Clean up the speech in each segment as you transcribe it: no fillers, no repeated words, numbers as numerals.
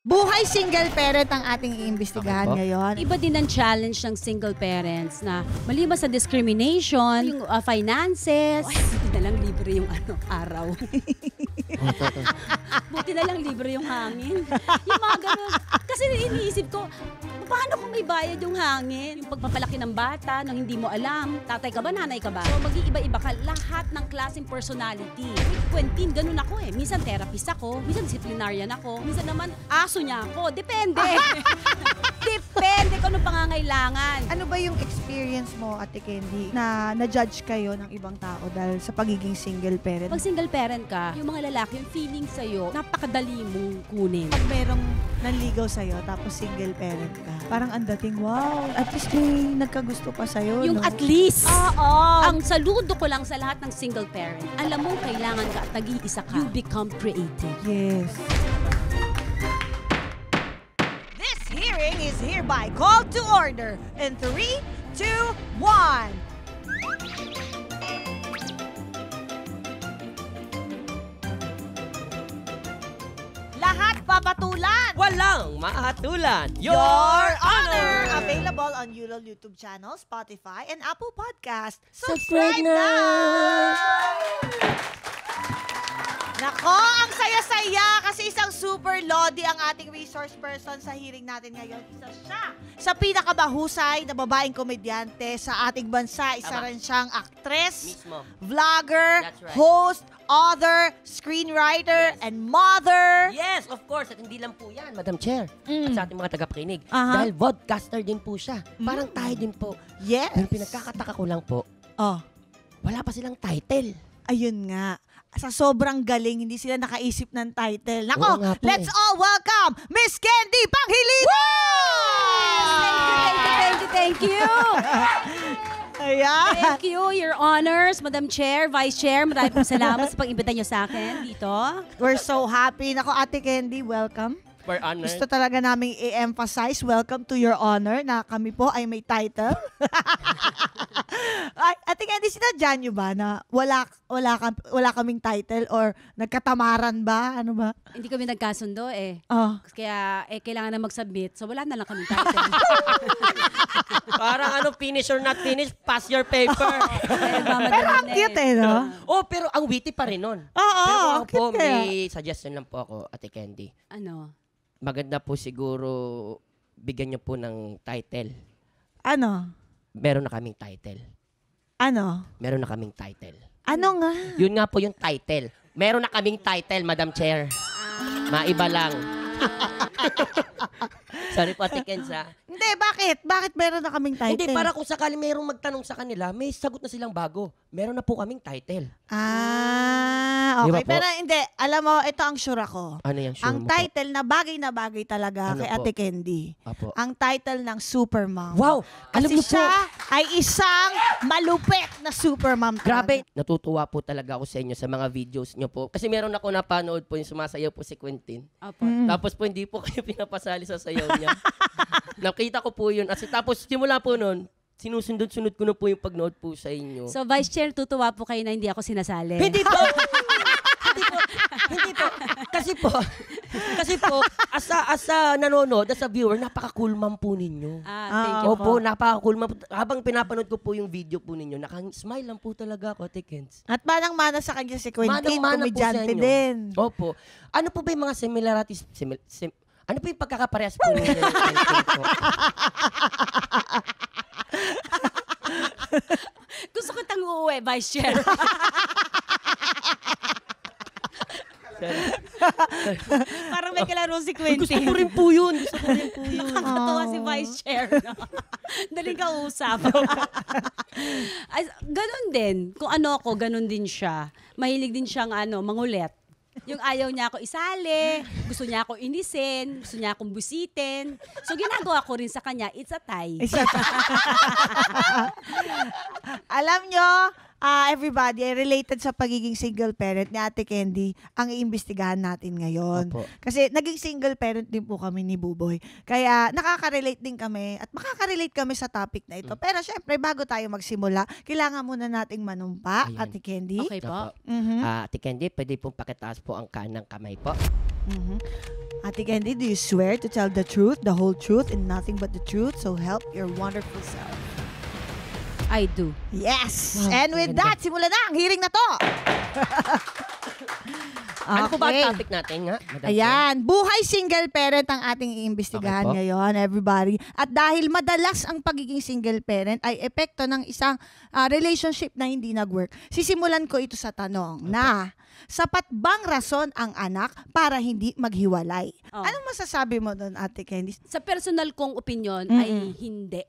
Buhay single parent ang ating iimbestigahan ngayon. Iba din ang challenge ng single parents na maliban sa discrimination, yung finances. Ay, buti na lang libre yung araw. Buti na lang libre yung hangin. Yung mga ganun. Kasi iniisip ko, paano kung may bayad yung hangin? Yung pagpapalaki ng bata nang hindi mo alam, tatay ka ba, nanay ka ba? So mag-iiba-iba ka lahat ng klaseng personality. Quentin, ganun ako eh. Minsan therapist ako, minsan disciplinarian ako, minsan naman aso niya ako. Depende. Depende kung anong pangangailangan. Ano ba yung experience mo, Ate Candy, na na-judge kayo ng ibang tao dahil sa pagiging single parent? Pag single parent ka, yung mga lalaki, yung feeling sa'yo, napakadali mong kunin. Pag merong nanligaw sa'yo tapos single parent ka, parang ang dating, wow, at least may nagkagusto pa sa'yo, Yung no? at least. Oo. Ang saludo ko lang sa lahat ng single parent, alam mo, kailangan ka at nag-iisa ka. You become creative. Yes. This hearing is hereby called to order in 3, 2, 1. Lahat papatulan. Walang mahatulan. Your Honor! Available on Yulol YouTube channel, Spotify, and Apple Podcast. Subscribe na! Nako, ang saya-saya kasi isang super lodi ang ating resource person sa hearing natin ngayon. Isa siya sa pinakamahusay na babaeng komedyante sa ating bansa. Isa rin siyang actress, Mismo. vlogger, That's right. host, author, screenwriter, and mother. Yes, of course. At hindi lang po yan, Madam Chair. At sa ating mga tagapakinig. Aha. Dahil vodcaster din po siya. Parang tayo din po. Yes. Yung pinagkakataka ko lang po, Oh, wala pa silang title. ayun nga. Sa sobrang galing, hindi sila nakaisip ng title. Oo Nako, nga po let's all welcome Miss Candy Panghilinan! Thank you. Ayan. Thank you, Your Honors, Madam Chair, Vice Chair. Maraming pong salamat sa pag-imbita niyo sa akin dito. We're so happy. Nako, Ate Candy, welcome. For honor. Gusto talaga naming i-emphasize, welcome to your honor, na kami po ay may title. Ay, Ate Candy, sinadya nyo ba na wala kaming title or nagkatamaran ba? Ano ba? Hindi kami nagkasundo eh. Oh. Kaya kailangan na mag-submit, so wala na lang kami title. Parang finish or not finish, pass your paper. Pero ang cute eh, no? Oh, pero ang witty pa rin nun. Oo, Pero ako po, cute kaya. may suggestion lang po ako, Ate Candy. Ano? Maganda po siguro bigyan niyo po ng title. Ano? Meron na kaming title. Ano? Meron na kaming title. Ano nga? Yun nga po yung title. Meron na kaming title, Madam Chair. Maiba lang. Sorry po, Ate Kenza. Hindi, bakit? Bakit meron na kaming title? Hindi, para kung sakali mayroong magtanong sa kanila, may sagot na silang bago. Meron na po kaming title. Ah, Di okay. ba po? Pero hindi, alam mo, ito ang sure ako. Ano yung sure Ang mo po? title na bagay talaga Ano kay po? Ate Candy. Apo. Ang title ng Supermom. Wow! Alam Kasi niyo po, siya ay isang malupit na Supermom. grabe. Natutuwa po talaga ako sa inyo sa mga videos niyo po. Kasi meron ako napanood po yung sumasayaw po si Quentin. Opo. Tapos po hindi po kayo pinapasali sa sayaw niya. Nakita ko po yun. Tapos simula po nun, sinusundod-sunod ko na po yung pagnood po sa inyo. So, Vice Chair, tutuwa po kayo na hindi ako sinasali. Hindi po! Hindi po. Kasi po, as a nanonood, as a viewer, napaka-cool ma'am po ninyo. Thank you po. Opo, napaka-cool ma'am. Habang pinapanood ko po yung video po ninyo, nakang-smile lang po talaga ako, Ate Kens. At manang-mana sa kanya si Quentin, Manang-mana po sa komedyante inyo. din. Opo. Ano po ba yung mga similarities? Ano po yung pagkakaparehas po ninyo ng Quentin po? Gusto ko tang uuwi, Vice Chair. Parang may kalaro si Quentin. Gusto ko rin po yun. Nakakatawa si Vice Chair. No? Daling kausap. Ay, ganun din. Kung ano ako, ganun din siya. Mahilig din siyang mangulit. Yung ayaw niya ako isali, gusto niya ako inisin, gusto niya akong busitin. So ginagawa ko rin sa kanya, it's a tie. Alam nyo, everybody, related sa pagiging single parent ni Ate Candy, ang iimbestigahan natin ngayon. Opo. Kasi naging single parent din po kami ni Buboy. Kaya nakaka-relate din kami at makaka-relate kami sa topic na ito. Pero syempre, bago tayo magsimula, kailangan muna nating manumpa, Ayan. Ate Candy. Okay po. Mhm. Ate Candy, pwede pong pakitaas po ang kanang kamay po. Mhm. Ate Candy, do you swear to tell the truth, the whole truth, and nothing but the truth? So help your wonderful self. I do. Yes! Wow, And with maganda. that, simulan na ang hearing na to! Ano po ba Okay. ang topic natin nga? Madam Chair? Ayan, buhay single parent ang ating iimbestigahan Okay po. ngayon, everybody. At dahil madalas ang pagiging single parent ay epekto ng isang relationship na hindi nag-work, sisimulan ko ito sa tanong na, sapat bang rason ang anak para hindi maghiwalay? Oh. Anong masasabi mo doon, Ate Candy? Sa personal kong opinion Mm-mm. ay hindi.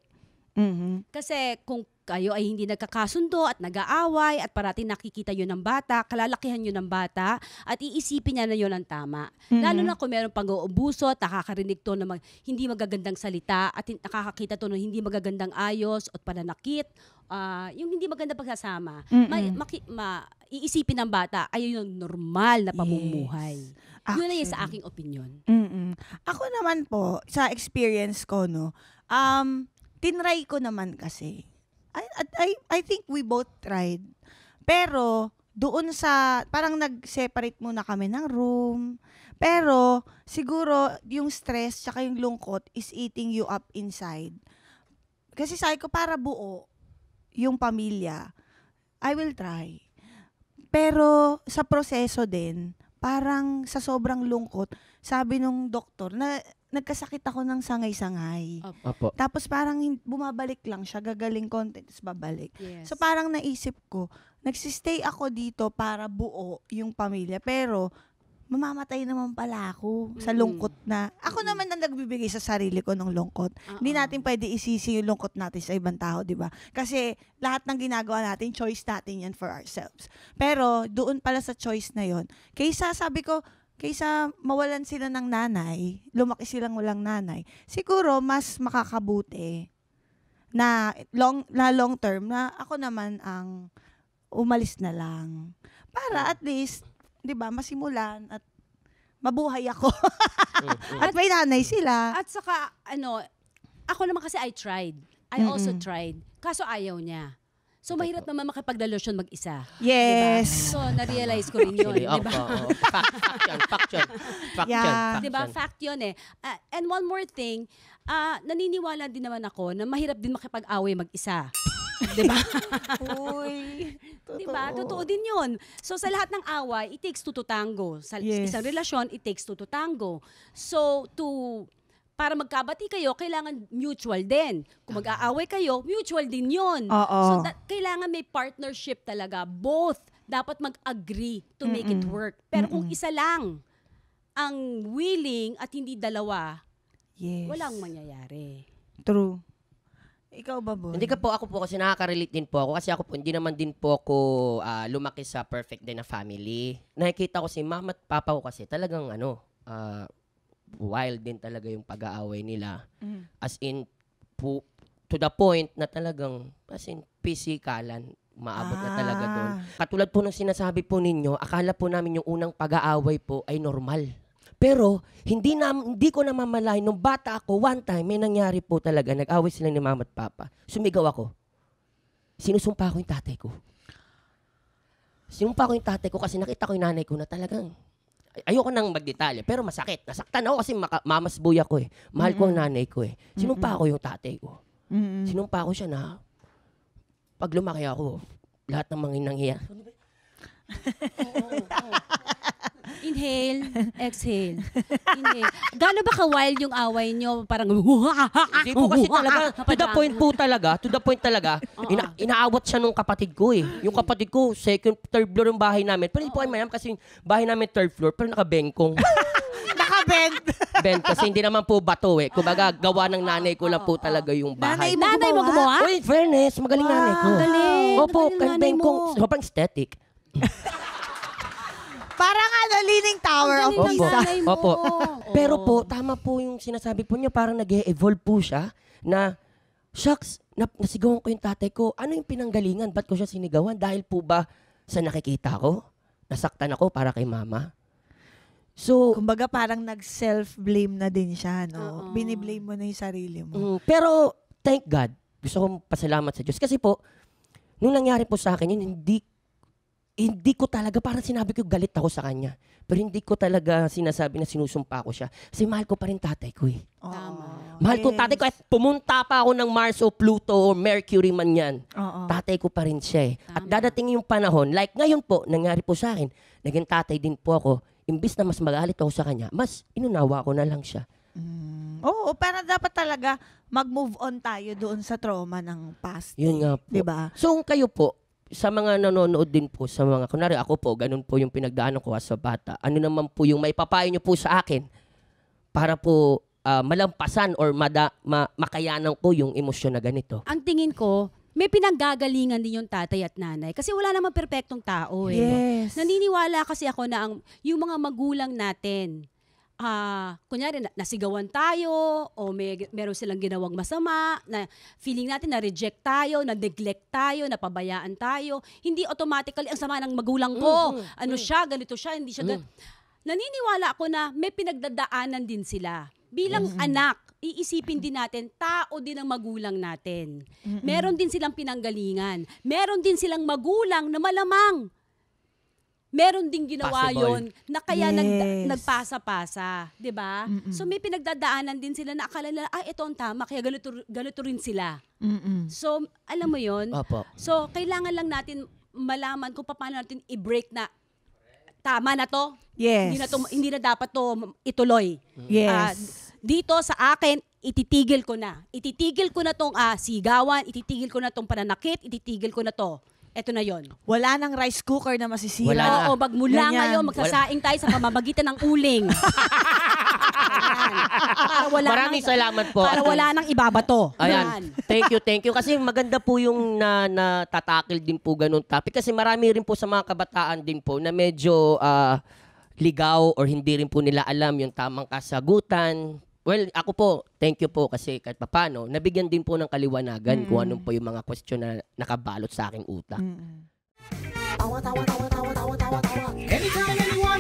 Mhm. Kasi kung kayo ay hindi nagkakasundo at nag-aaway at parating nakikita yun ng bata, kalalakihan yun ng bata at iisipin niya na yun ang tama. Lalo na kung meron pag-uubuso at nakakarinig to ng hindi magagandang salita at nakakakita to ng hindi magagandang ayos at pananakit, yung hindi magandang pagsasama. Iisipin ng bata ay yung normal na pamumuhay. Yun na yun sa aking opinion. Mm-mm. Ako naman po, sa experience ko, no, tinry ko naman kasi. I think we both tried. Pero, doon sa, parang nag-separate muna kami ng room. Pero, siguro, yung stress tsaka yung lungkot is eating you up inside. Kasi sabi ko, para buo yung pamilya, I will try. Pero, sa proseso din, parang sa sobrang lungkot, sabi nung doktor na nagkasakit ako ng sangay-sangay. Opo. Tapos parang bumabalik lang siya, gagaling konti, tapos babalik. Yes. So parang naisip ko, nagsistay ako dito para buo yung pamilya, pero mamamatay naman pala ako sa lungkot na. Ako naman ang nagbibigay sa sarili ko ng lungkot. Hindi natin pwede isisi yung lungkot natin sa ibang tao, di ba? Kasi lahat ng ginagawa natin, choice natin yan for ourselves. Pero doon pala sa choice na yon, kaysa sabi ko, kaysa mawalan sila ng nanay, lumaki silang walang nanay, siguro mas makakabuti na long term na ako naman ang umalis na lang. Para at least, 'di ba, masimulan at mabuhay ako. At may nanay sila. At saka, ako naman kasi I tried. I also tried. Kaso ayaw niya. So, mahirap naman makipagrelasyon mag-isa. Yes. So, na-realize ko rin yun. Actually, Diba? Fact yun. Yeah. Diba? Fact yun eh. And one more thing, naniniwala din naman ako na mahirap din makipag-away mag-isa. Diba? Uy. Diba? Totoo din yun. So, sa lahat ng away, it takes two to tango. Sa Yes. isang relasyon, it takes two to tango. So, para magkabati kayo, kailangan mutual din. Kung mag-aaway kayo, mutual din yun. Oo. So, kailangan may partnership talaga. Both dapat mag-agree to make it work. Pero kung isa lang ang willing at hindi dalawa, Yes. walang mangyayari. True. Ikaw ba, Boy? Hindi ka po, ako po kasi nakaka-relate din po ako. Kasi ako po, hindi naman din po ako lumaki sa perfect din na family. Nakikita ko si mama at papa ko kasi talagang wild din talaga yung pag-aaway nila. As in, to the point na talagang, as in, pisikalan. Maabot na talaga doon. Katulad po ng sinasabi po ninyo, akala po namin yung unang pag-aaway po ay normal. Pero, hindi ko namamalayan. Nung bata ako, one time, may nangyari po talaga. Nag-away sila ni mama at papa. Sumigaw ako. Sinusumpa ko yung tatay ko. Sinumpa ko yung tatay ko kasi nakita ko yung nanay ko na talagang, ayoko nang magdetalye, pero masakit. Nasaktan ako kasi mamasbuy ako eh. Mahal ko ang nanay ko eh. Sinumpa ko yung tatay ko. Sinumpa ko siya na, pag lumaki ako, lahat ng mga inanghiya. Inhale, exhale. Inhale. Gaano ba ka-wild yung away nyo? Parang, Hindi po kasi talaga, to the point talaga, inaawat siya nung kapatid ko eh. Yung kapatid ko, second, third floor yung bahay namin. Pero hindi po ay mayam kasi yung bahay namin third floor, pero nakabengkong. Nakabend. Ben, kasi hindi naman po bato eh. Kumbaga, gawa ng nanay ko lang po talaga yung bahay. Nanay mo gumawa? Uy, fairness, magaling nanay ko. Galing. Opo, Magaling kay nanay bengkong, mo. sobrang aesthetic. Parang Leaning Tower of Ang galing ng Pisa. nanay mo. Opo. Pero po, tama po yung sinasabi po niya, parang nag-e-evolve po siya na shucks, nasigawan ko yung tatay ko. Ano yung pinanggalingan? Ba't ko siya sinigawan? Dahil po ba sa nakikita ko? Nasaktan ako para kay mama? So, Kumbaga parang nag-self-blame na din siya, no? Oo. Biniblame mo na yung sarili mo. pero thank God, gusto kong pasalamat sa Diyos. Kasi po, nung nangyari po sa akin yun, hindi ko talaga, parang sinabi ko galit ako sa kanya. Pero hindi ko talaga sinasabi na sinusumpa ko siya. Kasi mahal ko pa rin tatay ko eh. Oo. Mahal ko tatay ko. At pumunta pa ako ng Mars o Pluto o Mercury man yan. Oo. Tatay ko pa rin siya eh. At Tama. dadating yung panahon, like ngayon po, nangyari po sa akin, naging tatay din po ako. Imbis na mas magalit ako sa kanya, mas inunawa ko na lang siya. Oo, pero dapat talaga mag-move on tayo doon sa trauma ng past. Yun nga po. 'Di ba? So kayo po, sa mga nanonood din po, sa mga, kunwari ako po, ganun po yung pinagdaanan ko as a bata. Ano naman po yung maipapayo nyo po sa akin para po malampasan or makayanan ko yung emosyon na ganito? Ang tingin ko, may pinanggagalingan din yung tatay at nanay. Kasi wala namang perpektong tao eh. Yes. Naniniwala kasi ako na yung mga magulang natin, kunyari nasigawan tayo o meron silang ginawang masama, na feeling natin na-reject tayo, na-neglect tayo, napabayaan tayo, hindi automatically ang sama ng magulang ko. Ano siya, ganito siya, hindi siya naniniwala ako na may pinagdadaanan din sila. Bilang anak, iisipin din natin, tao din ang magulang natin. Meron din silang pinanggalingan. Meron din silang magulang na malamang meron ding ginawa Possible. yon na kaya Yes. nagpasa-pasa, 'di ba? So may pinagdadaanan din sila na akala nila ito ang tama kaya ganito rin sila. So alam mo yon? Opo. So kailangan lang natin malaman kung paano natin i-break na tama na to. Yes. Hindi na dapat to ituloy. Yes. Dito sa akin ititigil ko na. Ititigil ko na tong sigawan, ititigil ko na tong pananakit, ititigil ko na to. Eto na yon. Wala nang rice cooker na masisira. Wala na. Oo, magmula Ganyan. ngayon, magsasaing tayo sa pamamagitan ng uling. Ayan. Para wala Maraming salamat po. Para wala nang ibabato. Ayan. Thank you. Kasi maganda po yung natatakil din po ganun topic. Kasi marami rin po sa mga kabataan din po na medyo ligaw or hindi rin po nila alam yung tamang kasagutan. Well, ako po, thank you po kasi kahit papano, nabigyan din po ng kaliwanagan kung anong po yung mga question na nakabalot sa aking utak. Anytime, anyone,